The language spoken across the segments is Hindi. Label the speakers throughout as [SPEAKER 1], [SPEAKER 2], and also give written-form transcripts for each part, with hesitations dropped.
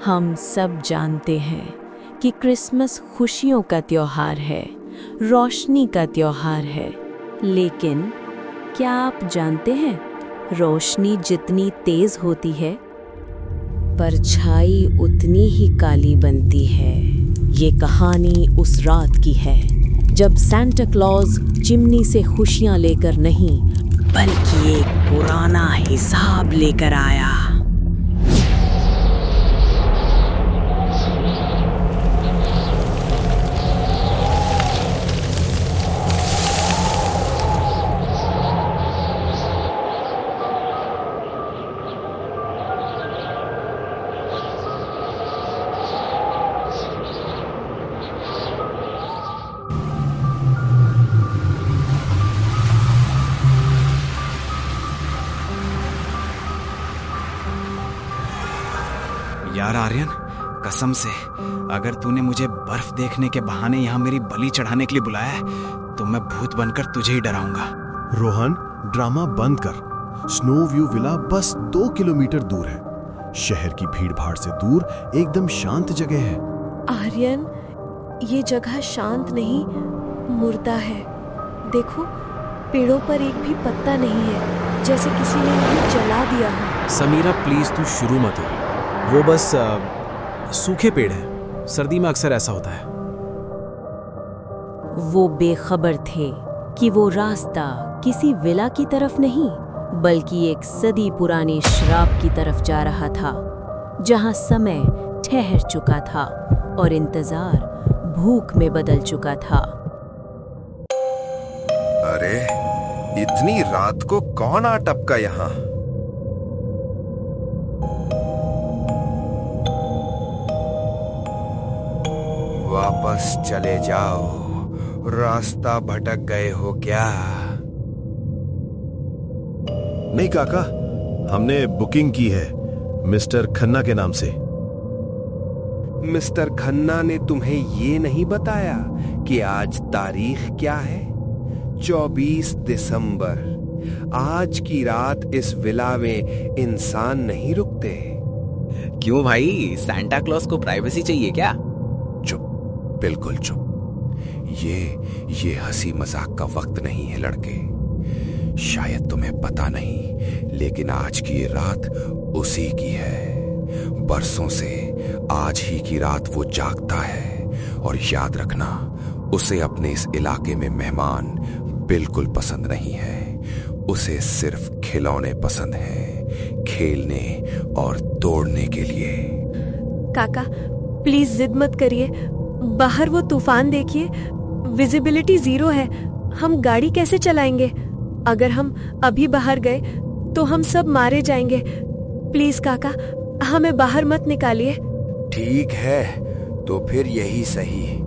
[SPEAKER 1] हम सब जानते हैं कि क्रिसमस खुशियों का त्योहार है, रोशनी का त्योहार है। लेकिन क्या आप जानते हैं, रोशनी जितनी तेज होती है, परछाई उतनी ही काली बनती है। ये कहानी उस रात की है जब सांता क्लॉज चिमनी से खुशियां लेकर नहीं, बल्कि एक पुराना हिसाब लेकर आया।
[SPEAKER 2] यार आर्यन, कसम से अगर तूने मुझे बर्फ देखने के बहाने यहाँ मेरी बलि चढ़ाने के लिए बुलाया है तो मैं भूत बनकर तुझे ही डराऊंगा।
[SPEAKER 3] रोहन, ड्रामा बंद कर। स्नो व्यू विला बस 2 किलोमीटर दूर है। शहर की भीड़-भाड़ से दूर एकदम शांत जगह है।
[SPEAKER 1] आर्यन, ये जगह शांत नहीं, मुर्दा है। देखो, पेड़ों पर एक भी पत्ता नहीं है, जैसे किसी ने इन्हें जला दिया हो।
[SPEAKER 4] समीरा प्लीज तू शुरू मत हो। वो बस सूखे पेड़ हैं। सर्दी में अक्सर ऐसा होता है।
[SPEAKER 1] वो बेखबर थे कि वो रास्ता किसी विला की तरफ नहीं, बल्कि एक सदी पुरानी श्राप की तरफ जा रहा था, जहां समय ठहर चुका था और इंतजार भूख में बदल चुका था।
[SPEAKER 5] अरे, इतनी रात को कौन आ टपका यहाँ? वापस चले जाओ, रास्ता भटक गए हो क्या?
[SPEAKER 3] नहीं काका, हमने बुकिंग की है मिस्टर खन्ना के नाम से।
[SPEAKER 5] मिस्टर खन्ना ने तुम्हें ये नहीं बताया कि आज तारीख क्या है? 24 दिसंबर। आज की रात इस विला में इंसान नहीं रुकते।
[SPEAKER 2] क्यों भाई, सांता क्लॉज को प्राइवेसी चाहिए क्या?
[SPEAKER 5] चुप, बिल्कुल चुप। ये हंसी मजाक का वक्त नहीं है लड़के। शायद तुम्हें पता नहीं, लेकिन आज की ये रात उसी की है। बरसों से आज ही की रात वो जागता है, और याद रखना, उसे अपने इस इलाके में मेहमान बिल्कुल पसंद नहीं है। उसे सिर्फ खिलौने पसंद हैं, खेलने और तोड़ने के लिए।
[SPEAKER 1] काका, प्लीज जिद मत करिए। बाहर वो तूफान देखिए, विजिबिलिटी 0 है। हम गाड़ी कैसे चलाएंगे? अगर हम अभी बाहर गए तो हम सब मारे जाएंगे। प्लीज काका, हमें बाहर मत निकालिए।
[SPEAKER 5] ठीक है, तो फिर यही सही।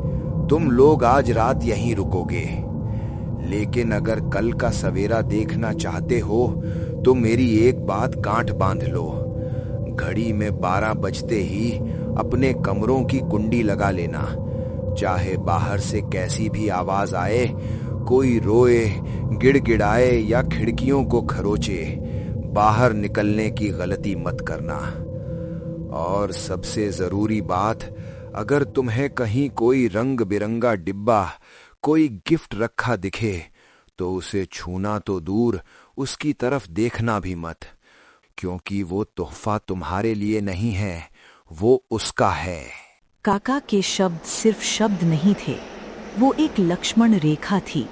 [SPEAKER 5] तुम लोग आज रात यहीं रुकोगे। लेकिन अगर कल का सवेरा देखना चाहते हो तो मेरी एक बात गांठ बांध लो। घड़ी में 12 बजते ही अपने कमरों की कुंडी लगा लेना। चाहे बाहर से कैसी भी आवाज आए, कोई रोए, गिड़गिड़ाए या खिड़कियों को खरोचे, बाहर निकलने की गलती मत करना। और सबसे जरूरी बात, अगर तुम्हें कहीं कोई रंग बिरंगा डिब्बा, कोई गिफ्ट रखा दिखे तो उसे छूना तो दूर, उसकी तरफ देखना भी मत, क्योंकि वो तोहफा तुम्हारे लिए नहीं है, वो उसका है।
[SPEAKER 6] काका के शब्द सिर्फ शब्द नहीं थे, वो एक लक्ष्मण रेखा थी,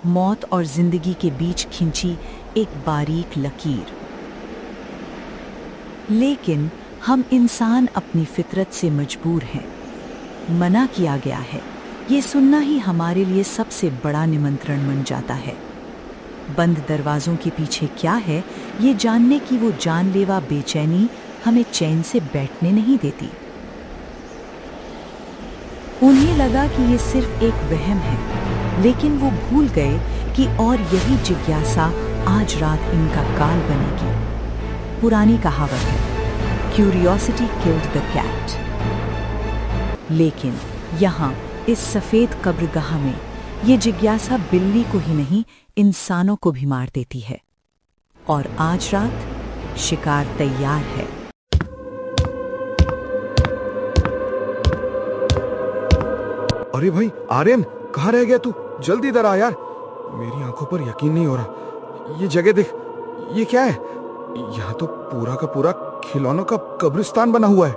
[SPEAKER 6] मौत और जिंदगी के बीच खिंची एक बारीक लकीर। लेकिन हम इंसान अपनी फितरत से मजबूर हैं। मना किया गया है, ये सुनना ही हमारे लिए सबसे बड़ा निमंत्रण बन जाता है। बंद दरवाजों के पीछे क्या है, ये जानने की वो जानलेवा बेचैनी हमें चैन से बैठने नहीं देती। उन्हें लगा कि ये सिर्फ एक वहम है, लेकिन वो भूल गए कि और यही जिज्ञासा आज रात इनका काल बनेगी। पुरानी कहावत है, क्यूरियोसिटी किल्ड द कैट। लेकिन यहाँ इस सफेद कब्रगाह में ये जिज्ञासा बिल्ली को ही नहीं, इंसानों को भी मार देती है। और आज रात शिकार तैयार है।
[SPEAKER 7] अरे भाई आर्यन, कहाँ रह गया तू? जल्दी इधर आ यार, मेरी आंखों पर यकीन नहीं हो रहा। ये जगह देख, ये क्या है? यहाँ तो पूरा का पूरा खिलौनों का कब्रिस्तान बना हुआ है।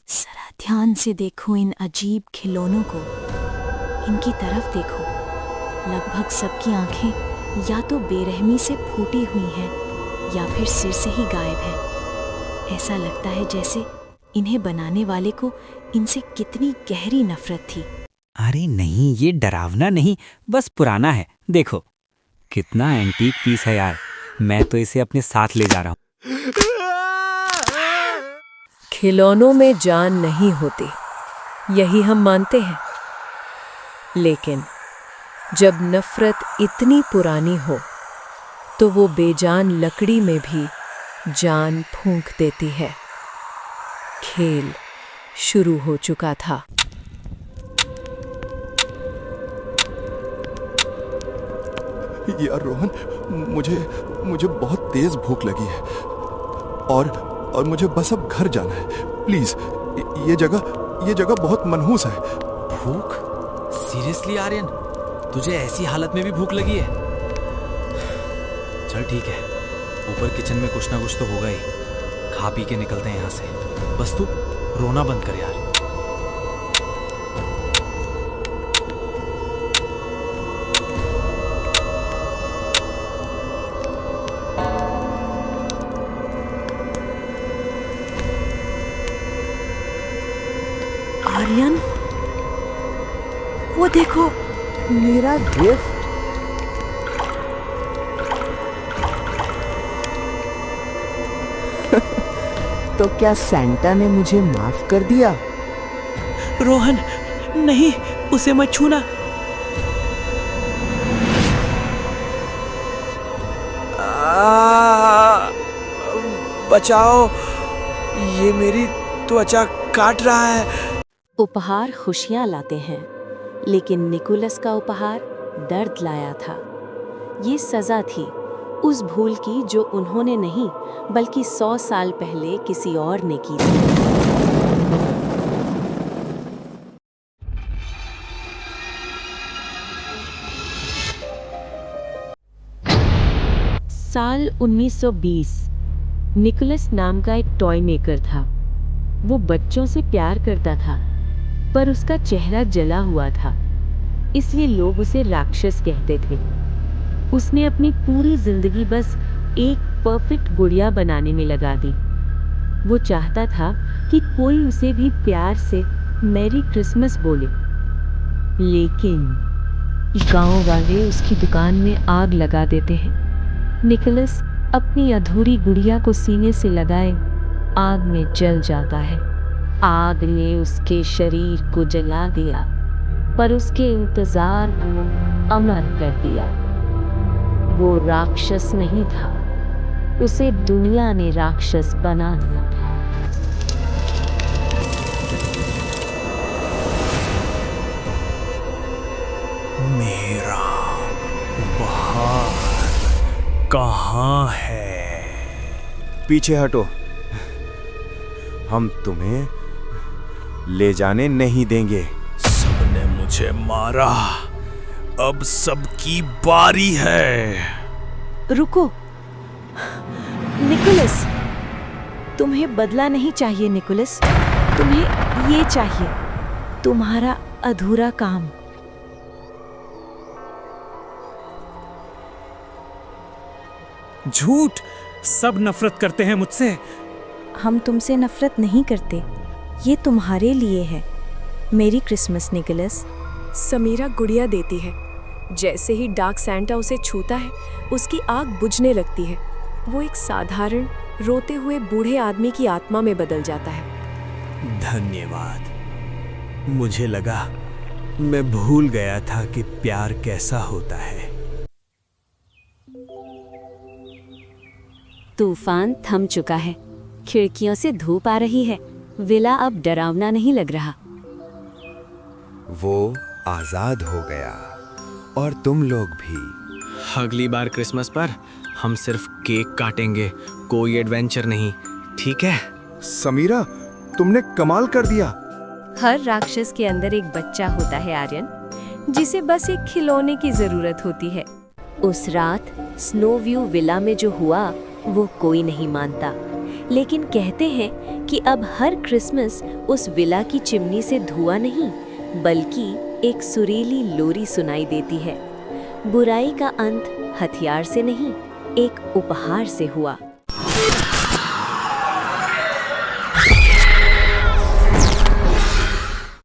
[SPEAKER 8] जरा ध्यान से देखो इन अजीब खिलौनों को, इनकी तरफ देखो। लगभग सबकी आंखें या तो बेरहमी से फूटी हुई हैं या फिर सिर से ही गायब है। ऐसा लगता है जैसे इन्हें बनाने वाले को इनसे कितनी गहरी नफरत थी।
[SPEAKER 9] अरे नहीं, ये डरावना नहीं, बस पुराना है। देखो कितना एंटीक पीस है यार, मैं तो इसे अपने साथ ले जा रहा हूँ।
[SPEAKER 10] खिलौनों में जान नहीं होती, यही हम मानते हैं, लेकिन जब नफरत इतनी पुरानी हो तो वो बेजान लकड़ी में भी जान फूंक देती है। खेल शुरू हो चुका था।
[SPEAKER 7] यार रोहन, मुझे बहुत तेज भूख लगी है और मुझे बस अब घर जाना है। प्लीज, ये जगह बहुत मनहूस है।
[SPEAKER 4] भूख? सीरियसली आर्यन, तुझे ऐसी हालत में भी भूख लगी है? चल ठीक है, ऊपर किचन में कुछ ना कुछ तो होगा ही, खा पी के निकलते हैं यहाँ से। बस तू रोना बंद कर यार।
[SPEAKER 10] आर्यन, वो देखो, मेरा गिफ्ट। तो क्या सैंटा ने मुझे माफ कर दिया?
[SPEAKER 9] रोहन नहीं, उसे मत छूना।
[SPEAKER 4] बचाओ, ये मेरी त्वचा काट रहा है।
[SPEAKER 8] उपहार खुशियां लाते हैं, लेकिन निकोलस का उपहार दर्द लाया था। ये सजा थी उस भूल की जो उन्होंने नहीं बल्कि 100 साल पहले किसी और ने की थी। साल 1920। निकोलस नाम का एक टॉय मेकर था। वो बच्चों से प्यार करता था, पर उसका चेहरा जला हुआ था, इसलिए लोग उसे राक्षस कहते थे। उसने अपनी पूरी जिंदगी बस एक परफेक्ट गुड़िया बनाने में लगा दी। वो चाहता था कि कोई उसे भी प्यार से मैरी क्रिसमस बोले, लेकिन गांव वाले उसकी दुकान में आग लगा देते हैं। निकोलस अपनी अधूरी गुड़िया को सीने से लगाए आग में जल जाता है। आग ने उसके शरीर को जला दिया, पर उसके इंतजार को अमर कर दिया। वो राक्षस नहीं था, उसे दुनिया ने राक्षस बना दिया।
[SPEAKER 4] मेरा उपहार कहाँ है?
[SPEAKER 5] पीछे हटो, हम तुम्हें ले जाने नहीं देंगे।
[SPEAKER 4] सबने मुझे मारा, अब सबकी बारी है।
[SPEAKER 6] रुको निकोलस, तुम्हें बदला नहीं चाहिए निकोलस, तुम्हें ये चाहिए, तुम्हारा अधूरा काम।
[SPEAKER 9] झूठ, सब नफरत करते हैं मुझसे।
[SPEAKER 6] हम तुमसे नफरत नहीं करते, ये तुम्हारे लिए है। मेरी क्रिसमस निकोलस।
[SPEAKER 1] समीरा गुड़िया देती है। जैसे ही डार्क सैंटा उसे छूता है, उसकी आग बुझने लगती है। वो एक साधारण रोते हुए बूढ़े आदमी की आत्मा में बदल जाता है।
[SPEAKER 4] धन्यवाद। मुझे लगा मैं भूल गया था कि प्यार कैसा होता है।
[SPEAKER 8] तूफान थम चुका है, खिड़कियों से धूप आ रही है। विला अब डरावना नहीं लग रहा।
[SPEAKER 5] वो आजाद हो गया और तुम लोग भी।
[SPEAKER 4] अगली बार क्रिसमस पर हम सिर्फ केक काटेंगे, कोई एडवेंचर नहीं।
[SPEAKER 2] ठीक है?
[SPEAKER 7] समीरा, तुमने कमाल कर दिया।
[SPEAKER 10] हर राक्षस के अंदर एक बच्चा होता है आर्यन, जिसे बस एक खिलौने की जरूरत होती है। उस रात स्नोव्यू विला में जो हुआ वो कोई नहीं मानता, लेकिन कहते हैं कि अब हर क्रिसमस उस विला की चिमनी से धुआं नहीं बल्कि एक सुरीली लोरी सुनाई देती है। बुराई का अंत हथियार से नहीं, एक उपहार से हुआ।